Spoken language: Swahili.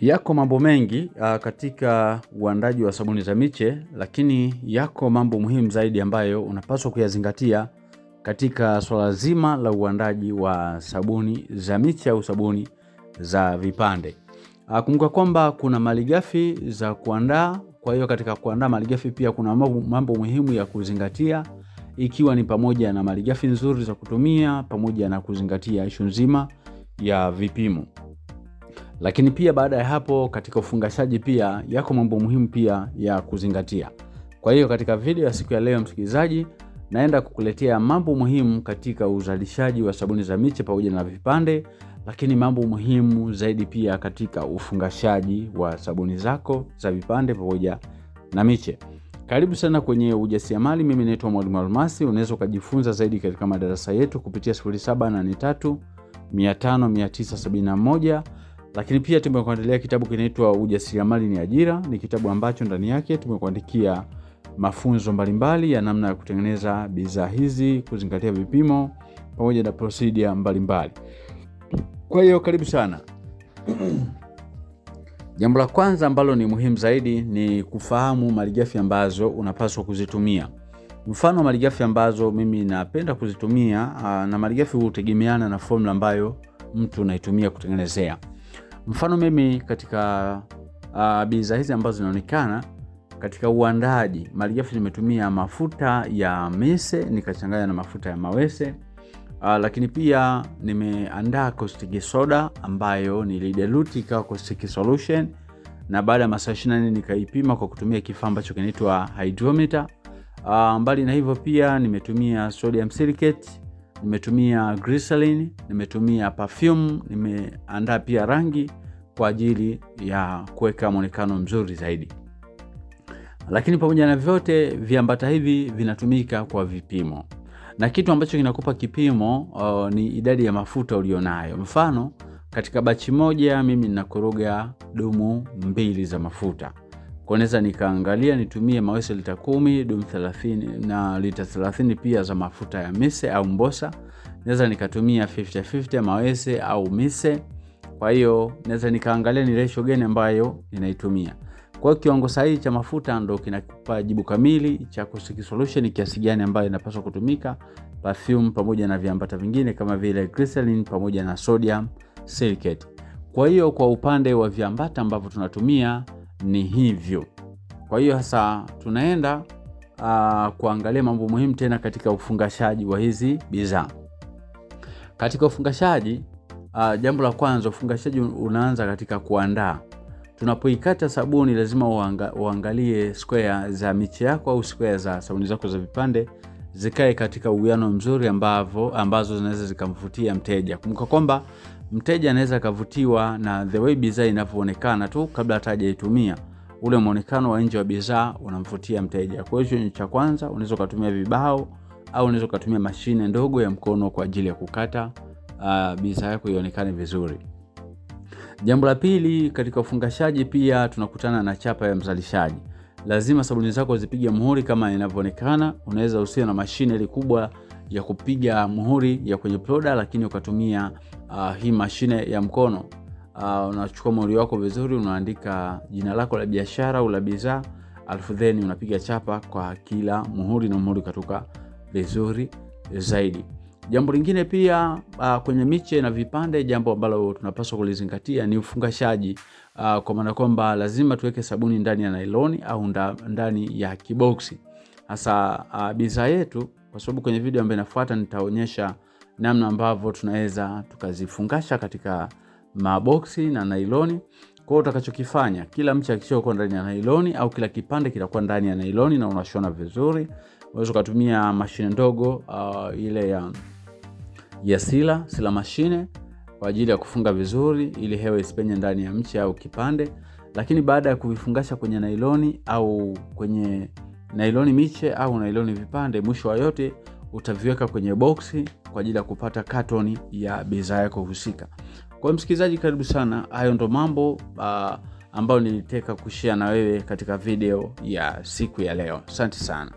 Yako mambo mengi katika uandaji wa sabuni za miche, lakini yako mambo muhimu zaidi ambayo unapaswa kuyazingatia katika swala zima la uandaji wa sabuni za miche au sabuni za vipande. Kumbuka kwamba kuna malighafi za kuandaa, kwa hiyo katika kuandaa malighafi pia kuna mambo muhimu ya kuzingatia, ikiwa ni pamoja na malighafi nzuri za kutumia pamoja na kuzingatia issue nzima ya vipimo. Lakini pia baada ya hapo katika ufungashaji pia yako mambo muhimu pia ya kuzingatia. Kwa hiyo katika video ya siku ya leo msikilizaji, naenda kukuletea mambo muhimu katika uzalishaji wa sabuni za miche pamoja na vipande, lakini mambo muhimu zaidi pia katika ufungashaji wa sabuni zako za vipande pamoja na miche. Karibu sana kwenye ujasiriamali. Mimi naitwa Mwalimu Almasi. Unaweza kujifunza zaidi katika madarasa yetu kupitia 0783 500 971. Lakini pia tumekuandalia kitabu kinaitwa Ujasiriamali ni Ajira. Ni kitabu ambacho ndani yake tumekuandikia mafunzo mbalimbali ya namna ya kutengeneza bidhaa hizi, kuzingatia vipimo pamoja na procedure mbalimbali. Kwa hiyo karibu sana. Jambo la kwanza ambalo ni muhimu zaidi ni kufahamu malighafi ambazo unapaswa kuzitumia. Mfano malighafi ambazo mimi napenda kuzitumia, na malighafi hutegemeana na formula ambayo mtu anaitumia kutengenezea. Mfano mimi katika bidhaa hizi ambazo zinaonekana katika uandaji, malighafi nimetumia mafuta ya mise nikachanganya na mafuta ya mawese. Lakini pia nimeandaa caustic soda ambayo nilidilute ikawa caustic solution, na baada ya masaa 24 nikaipima kwa kutumia kifaa ambacho kinaitwa hydrometer. Mbali na hivyo pia nimetumia sodium silicate, nimetumia glycerin, nimetumia perfume, nimeandaa pia rangi kwa ajili ya kuweka muonekano mzuri zaidi. Lakini pamoja na vyote viambata hivi vinatumika kwa vipimo. Na kitu ambacho kinakupa kipimo ni idadi ya mafuta ulionayo. Mfano katika bachi moja mimi ninakoroga dumu 2 za mafuta. Kwa naweza nikaangalia nitumie mawese lita 10, dumu 30 na lita 30 pia za mafuta ya mise au mbosa. Naweza nikatumia 50-50 mawese au mise. Kwa hiyo naweza nikaangalia ni ratio gani ambayo ninaitumia. Kwa kiwango sahihi cha mafuta ndo kinakupa jibu kamili cha caustic solution kiasi gani ambayo inapaswa kutumika, perfume pamoja na viambata vingine kama vile glycerin pamoja na sodium silicate. Kwa hiyo kwa upande wa viambata ambavyo tunatumia ni hivyo. Kwa hiyo sasa tunaenda kuangalia mambo muhimu tena katika ufungashaji wa hizi bidhaa. Katika ufungashaji, jambo la kwanza, ufungashaji unaanza katika kuandaa. Tunapoikata sabuni lazima uangalie square za miche yako au square za sabuni zako za vipande zikae katika uwiano mzuri ambazo zinaweza zikamvutia mteja. Kumbuka kwamba mteja anaweza kavutiwa na the way bidhaa inavyoonekana tu kabla hata hajaitumia. Ule muonekano wa nje wa bidhaa unamvutia mteja. Kwa hiyo ni cha kwanza, unaweza kutumia vibao au unaweza kutumia mashine ndogo ya mkono kwa ajili ya kukata bidhaa yako ionekane vizuri. Jambo la pili, katika ufungashaji pia tunakutana na chapa ya mzalishaji. Lazima sabuni zako zipige muhuri kama inavyoonekana. Unaweza usiwe na mashine ile kubwa ya kupiga muhuri ya kwenye ploda, lakini ukatumia hii mashine ya mkono. Unachukua muhuri wako vizuri, unaandika jina lako la biashara au la bidhaa, alafu then unapiga chapa kwa kila muhuri na muhuri katoka vizuri zaidi. Jambo lingine pia kwenye miche na vipande, jambo ambalo tunapaswa kulizingatia ni ufungashaji. Kwa maana kwamba lazima tuweke sabuni ndani ya nailoni au ndani ya kiboksi. Hasa bidhaa yetu, kwa sababu kwenye video ambayo inafuata nitaonyesha namna ambavyo tunaweza tukazifungasha katika maboksi na nailoni. Kwa hiyo utakachokifanya, kila mche akishakuwa ndani ya nailoni au kila kipande kitakuwa ndani ya nailoni na unashona vizuri. Unaweza kutumia mashine ndogo ile ya sila mashine kwa ajili ya kufunga vizuri ili hewa isipenye ndani ya mche au kipande. Lakini baada ya kuvifungasha kwenye nailoni au kwenye nailoni miche au nailoni vipande, mwisho wa yote utaviweka kwenye boksi kwa ajili ya kupata katoni ya bidhaa yako husika. Kwa msikilizaji, karibu sana. Hayo ndo mambo ambayo nilitaka kushare na wewe katika video ya siku ya leo. Asante sana.